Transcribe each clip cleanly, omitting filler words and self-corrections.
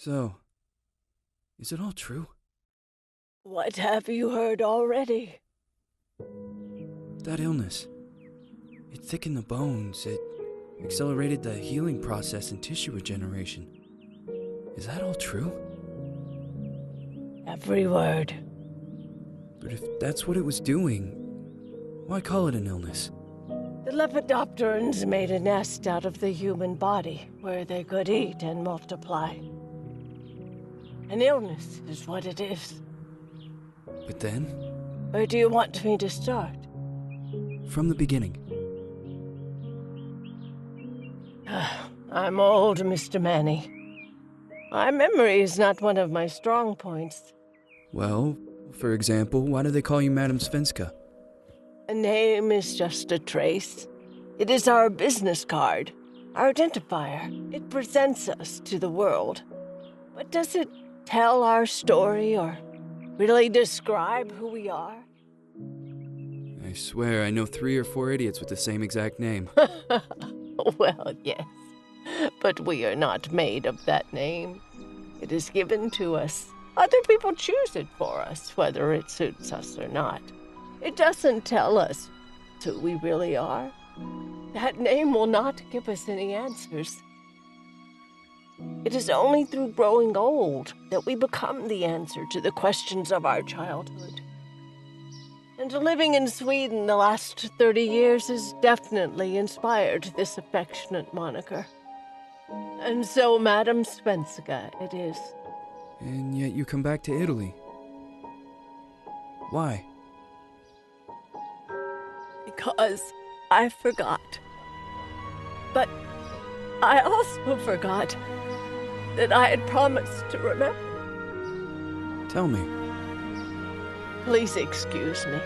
So, is it all true? What have you heard already? That illness. It thickened the bones. It accelerated the healing process and tissue regeneration. Is that all true? Every word. But if that's what it was doing, why call it an illness? The Lepidopterans made a nest out of the human body where they could eat and multiply. An illness is what it is. But then, Where do you want me to start? from the beginning. I'm old, Mr. Manny. My memory is not one of my strong points. Well, for example, why do they call you Madame Svenska? A name is just a trace. It is our business card, our identifier. It presents us to the world. But does it tell our story or really describe who we are? I swear I know 3 or 4 idiots with the same exact name. Well, yes. But we are not made of that name. It is given to us. Other people choose it for us, whether it suits us or not. It doesn't tell us who we really are. That name will not give us any answers. It is only through growing old that we become the answer to the questions of our childhood. And living in Sweden the last 30 years has definitely inspired this affectionate moniker. And so, Madame Svenska it is. And yet you come back to Italy. Why? Because I forgot. But I also forgot that I had promised to remember. Tell me. Please excuse me.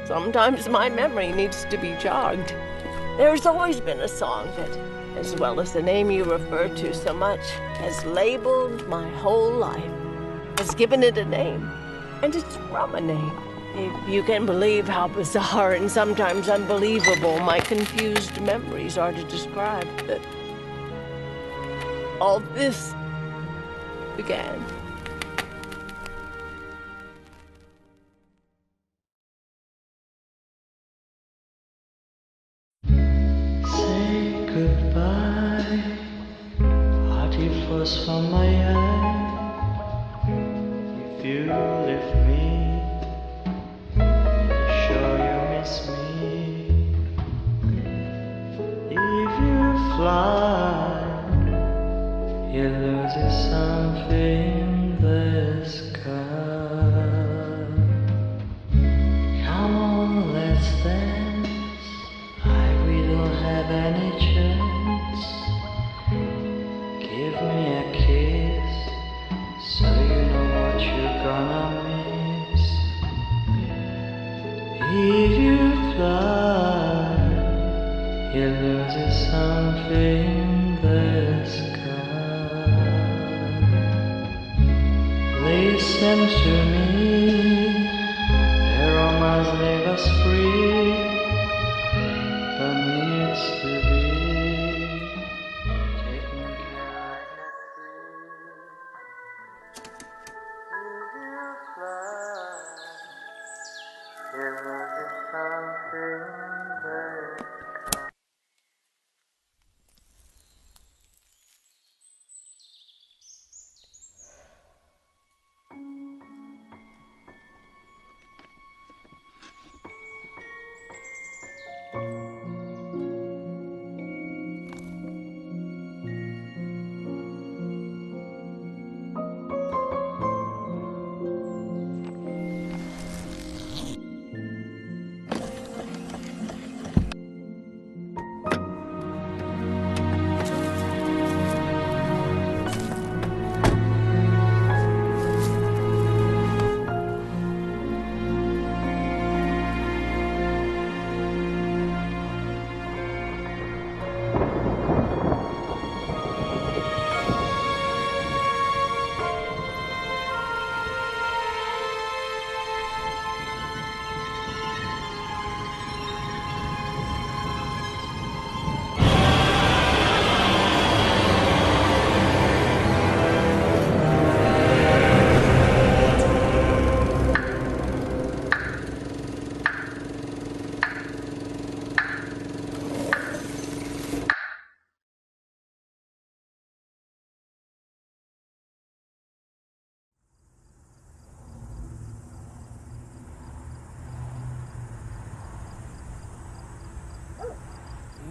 Sometimes my memory needs to be jogged. There's always been a song that, as well as the name you refer to so much, has labeled my whole life, has given it a name, and it's from a name. If you can believe how bizarre and sometimes unbelievable my confused memories are to describe that all this began. Say goodbye, party flows from my eye. If you leave me, sure you miss me. If you fly, you lose something in the sky. Come on, let's dance. We don't have any chance. Give me a kiss, so you know what you're gonna miss. If you fly, you lose something in the sky. Listen to me, the romance leave us free. But needs to be taken care of. If you fly, there will be something there.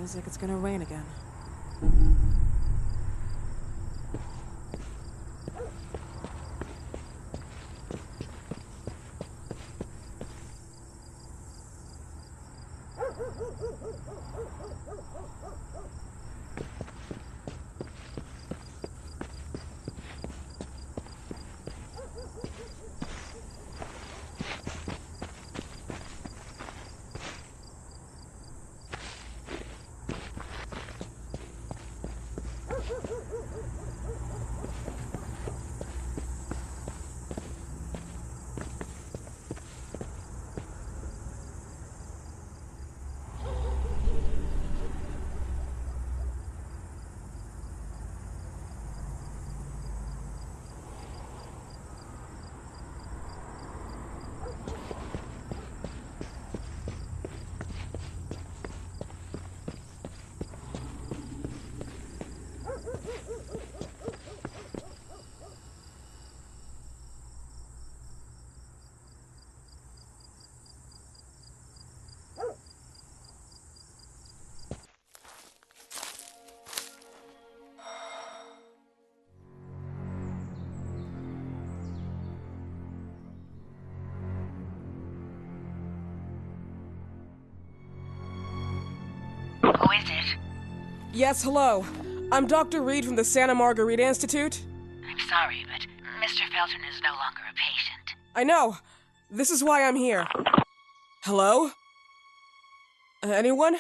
Feels like it's gonna rain again. Who is it? Yes, hello. I'm Dr. Reed from the Santa Margarita Institute. I'm sorry, but Mr. Felton is no longer a patient. I know. This is why I'm here. Hello? Anyone?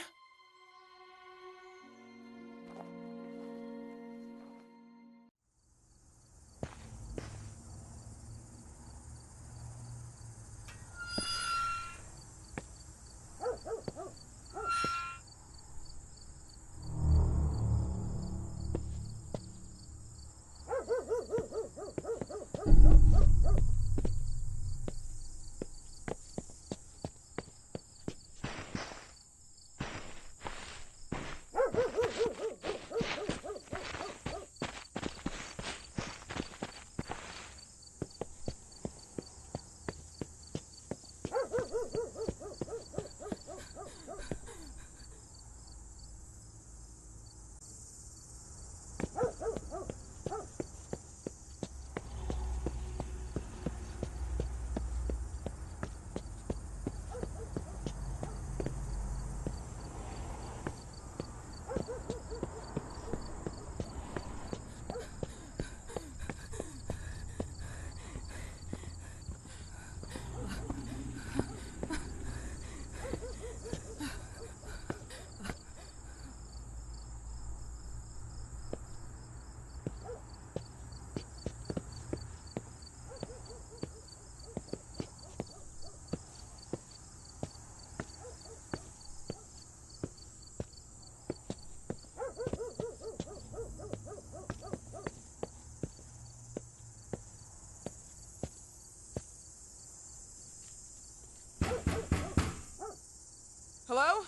Hello?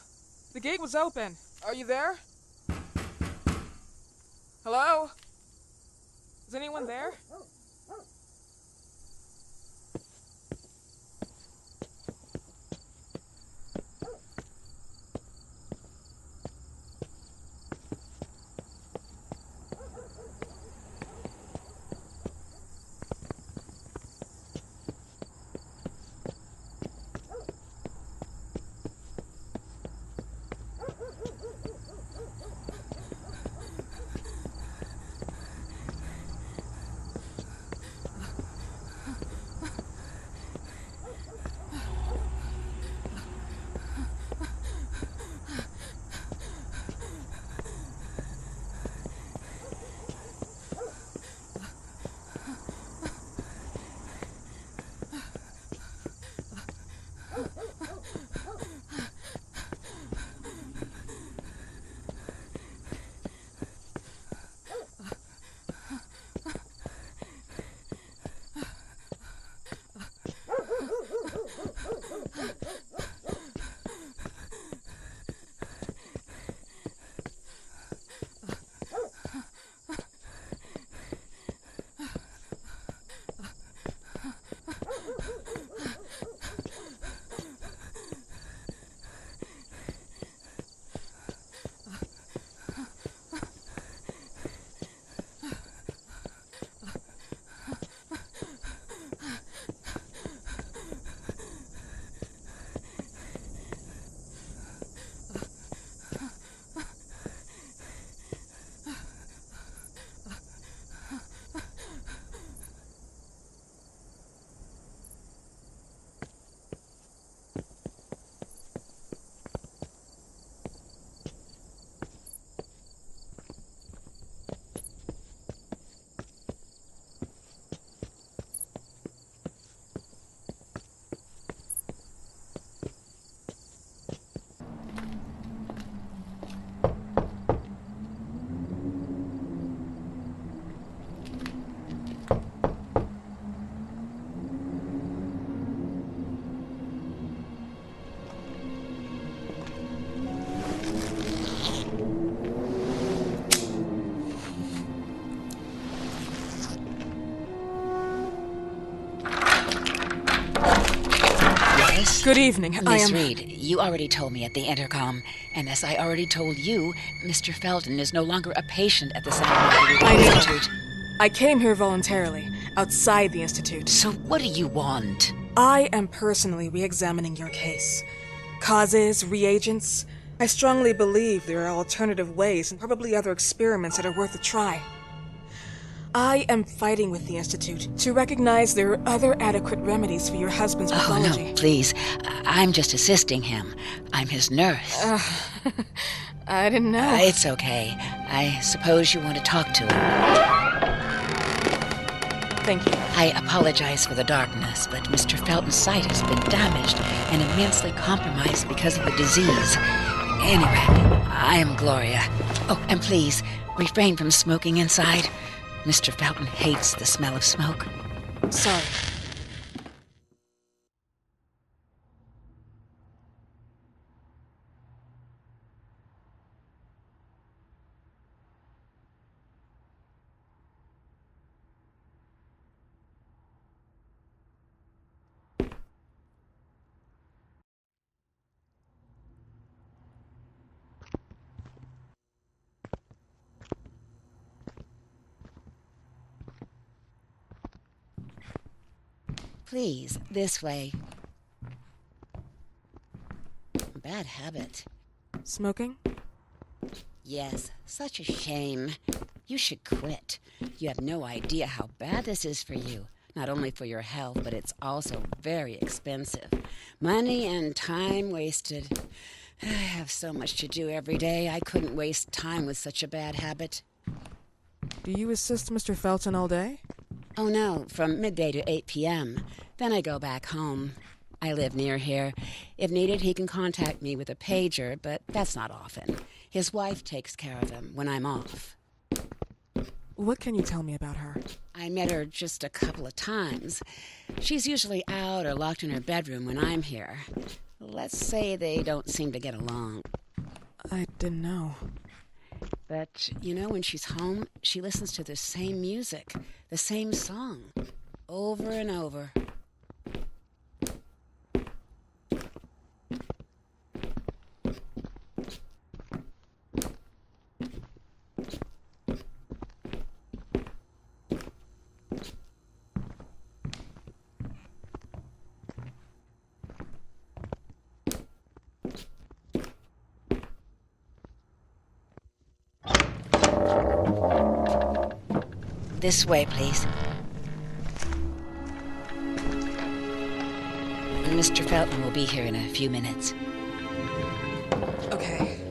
The gate was open. Are you there? Hello? Is anyone there? Good evening. I Miss am... Reed, you already told me at the intercom, and as I already told you, Mr. Felton is no longer a patient at the I know. Institute. I came here voluntarily, outside the Institute. So what do you want? I am personally re-examining your case. Causes, reagents. I strongly believe there are alternative ways and probably other experiments that are worth a try. I am fighting with the Institute to recognize there are other adequate remedies for your husband's pathology. Oh, no, please. I'm just assisting him. I'm his nurse. I didn't know. It's okay. I suppose you want to talk to him. Thank you. I apologize for the darkness, but Mr. Felton's sight has been damaged and immensely compromised because of the disease. Anyway, I am Gloria. Oh, and please, refrain from smoking inside. Mr. Felton hates the smell of smoke. Sorry. Please, this way. Bad habit. Smoking? Yes, such a shame. You should quit. You have no idea how bad this is for you. Not only for your health, but it's also very expensive. Money and time wasted. I have so much to do every day. I couldn't waste time with such a bad habit. Do you assist Mr. Felton all day? Oh no, from midday to 8 p.m. Then I go back home. I live near here. If needed, he can contact me with a pager, but that's not often. His wife takes care of him when I'm off. What can you tell me about her? I met her just a couple of times. She's usually out or locked in her bedroom when I'm here. Let's say they don't seem to get along. I didn't know. But, you know, when she's home, she listens to the same music, the same song, over and over. This way, please. Mr. Felton will be here in a few minutes. Okay.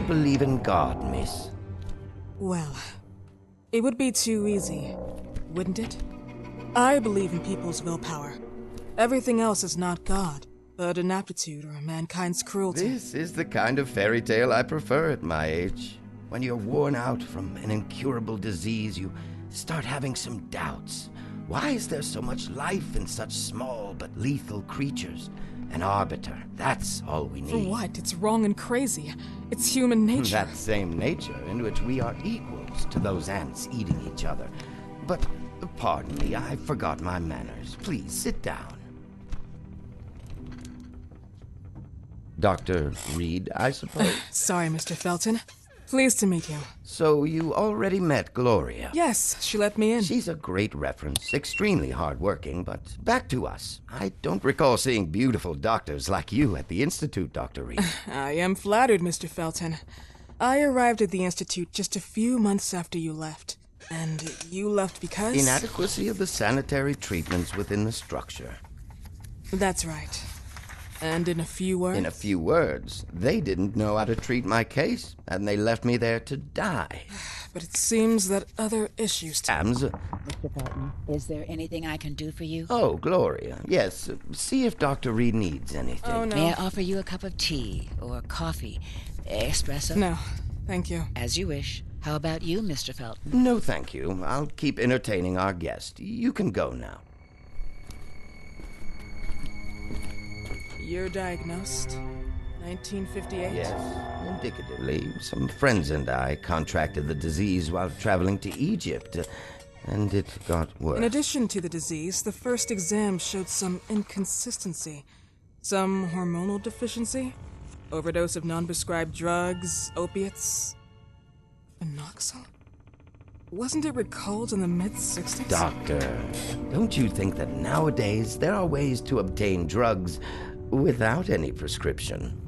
believe in God, miss? Well, it would be too easy, wouldn't it? I believe in people's willpower. Everything else is not God, but an aptitude or mankind's cruelty. This is the kind of fairy tale I prefer at my age. When you're worn out from an incurable disease, you start having some doubts. Why is there so much life in such small but lethal creatures? An arbiter, that's all we need. For what? It's wrong and crazy. It's human nature. That same nature in which we are equals to those ants eating each other. But, pardon me, I forgot my manners. Please, sit down. Dr. Reed, I suppose? Sorry, Mr. Felton. Pleased to meet you. So you already met Gloria? Yes, she let me in. She's a great reference, extremely hardworking, but back to us. I don't recall seeing beautiful doctors like you at the Institute, Dr. Reed. I am flattered, Mr. Felton. I arrived at the Institute just a few months after you left. And you left because? Inadequacy of the sanitary treatments within the structure. That's right. And in a few words? In a few words, they didn't know how to treat my case, and they left me there to die. But it seems that other issues... Mr. Felton, is there anything I can do for you? Oh, Gloria. Yes, see if Dr. Reed needs anything. Oh, no. May I offer you a cup of tea or coffee? Espresso? No, thank you. As you wish. How about you, Mr. Felton? No, thank you. I'll keep entertaining our guest. You can go now. You're diagnosed? 1958? Yes, indicatively. Some friends and I contracted the disease while traveling to Egypt, and it got worse. In addition to the disease, the first exam showed some inconsistency. Some hormonal deficiency? Overdose of non-prescribed drugs, opiates... Phenoxyl? Wasn't it recalled in the mid-60s? Doctor, don't you think that nowadays there are ways to obtain drugs without any prescription?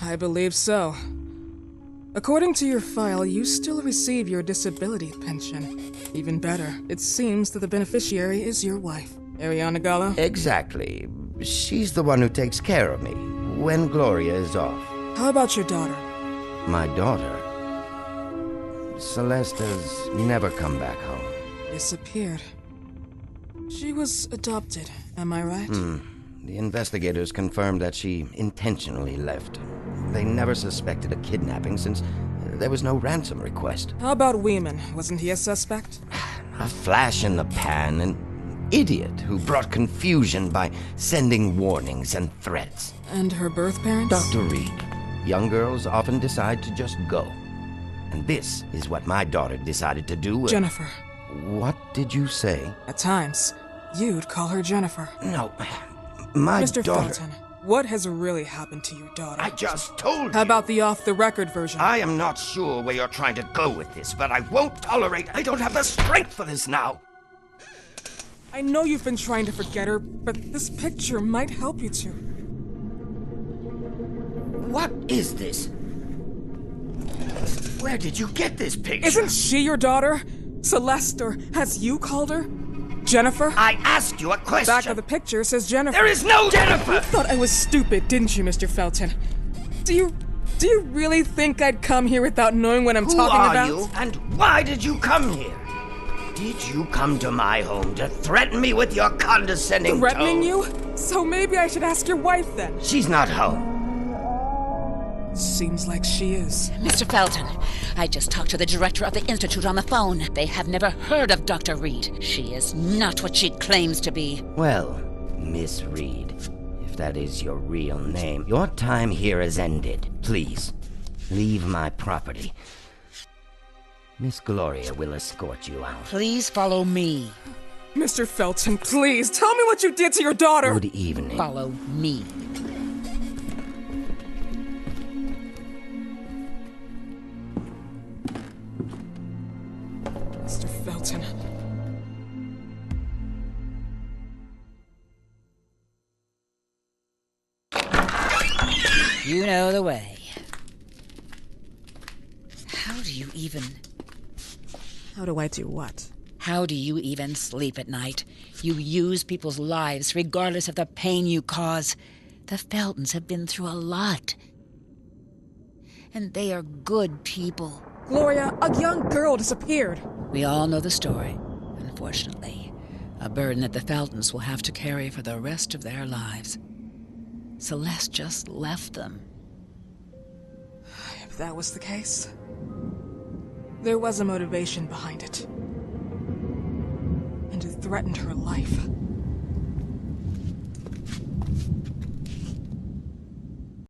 I believe so. According to your file, you still receive your disability pension. Even better, it seems that the beneficiary is your wife, Ariana Gallo. Exactly. She's the one who takes care of me when Gloria is off. How about your daughter? My daughter? Celeste has never come back home. Disappeared. She was adopted, am I right? The investigators confirmed that she intentionally left. They never suspected a kidnapping since there was no ransom request. How about Weeman? Wasn't he a suspect? A flash in the pan, an idiot who brought confusion by sending warnings and threats. And her birth parents? Dr. Reed, young girls often decide to just go. And this is what my daughter decided to do. Jennifer. What did you say? At times, you'd call her Jennifer. No, my Mr. daughter... Felton, what has really happened to your daughter? I just told How you. about the off-the-record version? I am not sure where you're trying to go with this, but I won't tolerate... I don't have the strength for this now. I know you've been trying to forget her, but this picture might help you to. What is this? Where did you get this picture? Isn't she your daughter? Celeste, or as you called her? Jennifer? I asked you a question. Back of the picture says Jennifer. There is no Jennifer! You thought I was stupid, didn't you, Mr. Felton? Do you really think I'd come here without knowing what I'm talking about? Who are you, and why did you come here? Did you come to my home to threaten me with your condescending Threatening tone? you? So maybe I should ask your wife then. She's not home. Seems like she is. Mr. Felton, I just talked to the director of the Institute on the phone. They have never heard of Dr. Reed. She is not what she claims to be. Well, Miss Reed, if that is your real name, your time here has ended. Please, leave my property. Miss Gloria will escort you out. Please follow me. Mr. Felton, please, tell me what you did to your daughter! Good evening. Follow me. Mr. Felton. You know the way. How do you even... How do I do what? How do you even sleep at night? You use people's lives regardless of the pain you cause. The Feltons have been through a lot. and they are good people. Gloria, a young girl disappeared. We all know the story, unfortunately. A burden that the Feltons will have to carry for the rest of their lives. Celeste just left them. If that was the case, there was a motivation behind it. And it threatened her life.